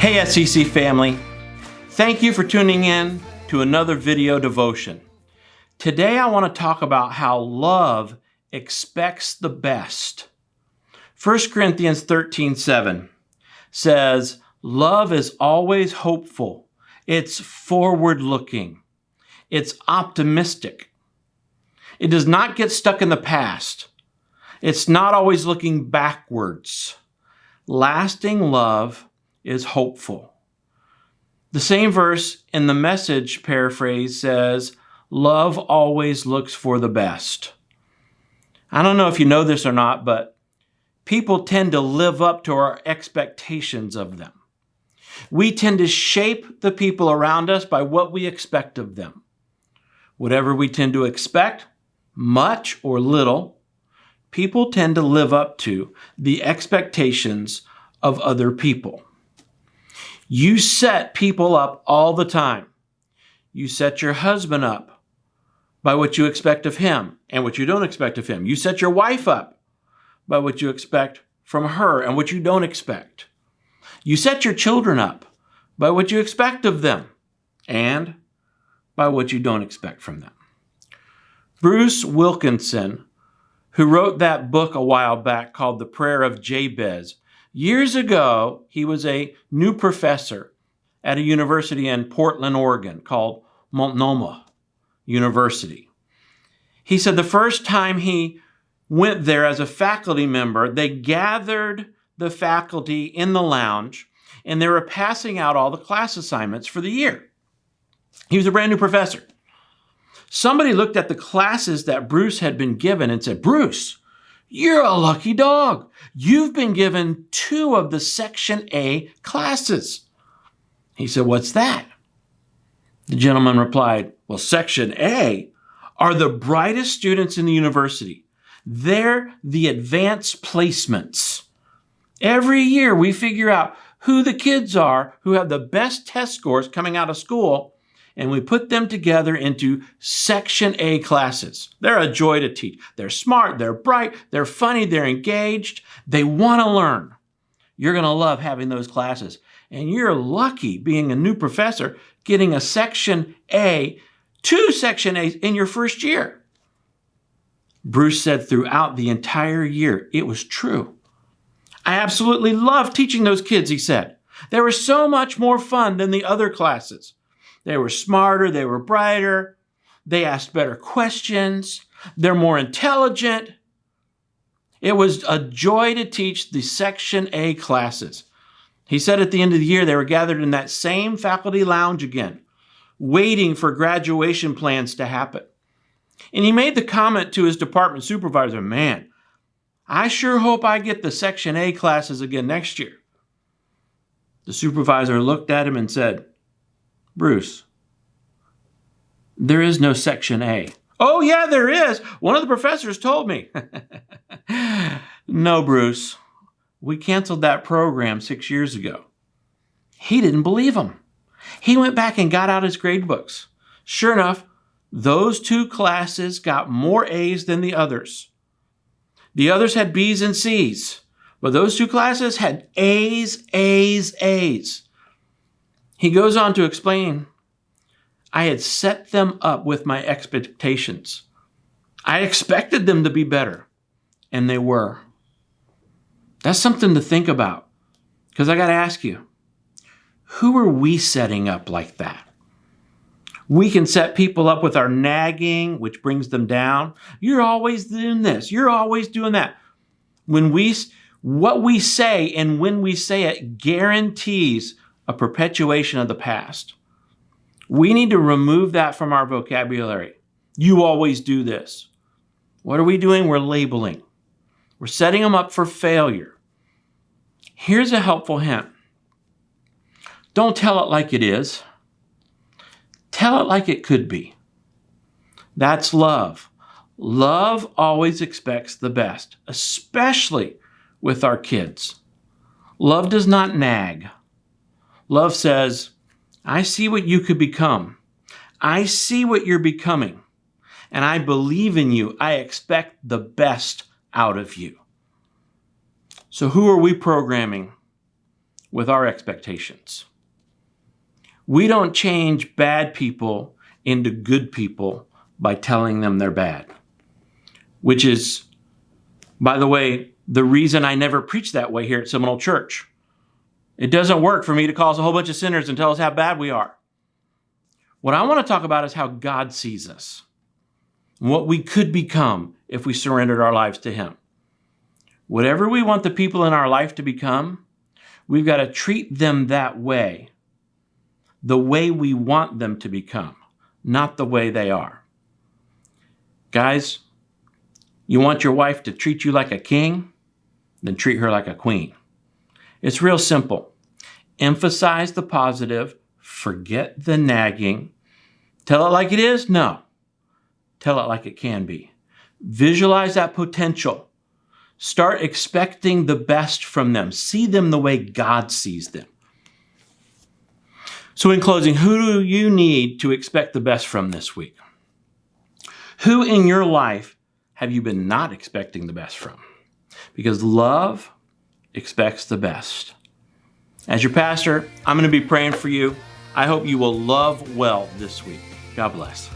Hey SEC family, thank you for tuning in to another video devotion. Today I want to talk about how love expects the best. 1 Corinthians 13:7 says, love is always hopeful, it's forward-looking, it's optimistic. It does not get stuck in the past. It's not always looking backwards. Lasting love is hopeful. The same verse in the Message paraphrase says, love always looks for the best. I don't know if you know this or not, but people tend to live up to our expectations of them. We tend to shape the people around us by what we expect of them. Whatever we tend to expect, much or little, people tend to live up to the expectations of other people. You set people up all the time. You set your husband up by what you expect of him and what you don't expect of him. You set your wife up by what you expect from her and what you don't expect. You set your children up by what you expect of them and by what you don't expect from them. Bruce Wilkinson, who wrote that book a while back called The Prayer of Jabez, years ago, he was a new professor at a university in Portland, Oregon called Multnomah University. He said the first time he went there as a faculty member, they gathered the faculty in the lounge and they were passing out all the class assignments for the year. He was a brand new professor. Somebody looked at the classes that Bruce had been given and said, Bruce, you're a lucky dog. You've been given 2 of the Section A classes. He said, what's that? The gentleman replied, well, Section A are the brightest students in the university. They're the advanced placements. Every year we figure out who the kids are who have the best test scores coming out of school, and we put them together into Section A classes. They're a joy to teach. They're smart, they're bright, they're funny, they're engaged. They want to learn. You're going to love having those classes. And you're lucky being a new professor, getting a Section A, 2 Section A's in your first year. Bruce said throughout the entire year, it was true. I absolutely loved teaching those kids, he said. They were so much more fun than the other classes. They were smarter, they were brighter, they asked better questions, they're more intelligent. It was a joy to teach the Section A classes. He said at the end of the year, they were gathered in that same faculty lounge again, waiting for graduation plans to happen. And he made the comment to his department supervisor, man, I sure hope I get the Section A classes again next year. The supervisor looked at him and said, Bruce, there is no Section A. Oh, yeah, there is. One of the professors told me. No, Bruce, we canceled that program 6 years ago. He didn't believe him. He went back and got out his grade books. Sure enough, those 2 classes got more A's than the others. The others had B's and C's, but those 2 classes had A's, A's, A's. He goes on to explain, I had set them up with my expectations. I expected them to be better, and they were. That's something to think about, because I got to ask you, who are we setting up like that? We can set people up with our nagging, which brings them down. You're always doing this. You're always doing that. What we say and when we say it guarantees a perpetuation of the past. We need to remove that from our vocabulary. You always do this. What are we doing? We're labeling. We're setting them up for failure. Here's a helpful hint. Don't tell it like it is. Tell it like it could be. That's love. Love always expects the best, especially with our kids. Love does not nag. Love says, I see what you could become. I see what you're becoming. And I believe in you. I expect the best out of you. So who are we programming with our expectations. We don't change bad people into good people by telling them they're bad, which is, by the way, the reason I never preach that way here at Seminole Church. It doesn't work for me to call us a whole bunch of sinners and tell us how bad we are. What I want to talk about is how God sees us, and what we could become if we surrendered our lives to Him. Whatever we want the people in our life to become, we've got to treat them that way, the way we want them to become, not the way they are. Guys, you want your wife to treat you like a king? Then treat her like a queen. It's real simple. Emphasize the positive, forget the nagging. Tell it like it is? No. Tell it like it can be. Visualize that potential. Start expecting the best from them. See them the way God sees them. So in closing, who do you need to expect the best from this week? Who in your life have you been not expecting the best from? Because love expects the best. As your pastor, I'm going to be praying for you. I hope you will love well this week. God bless.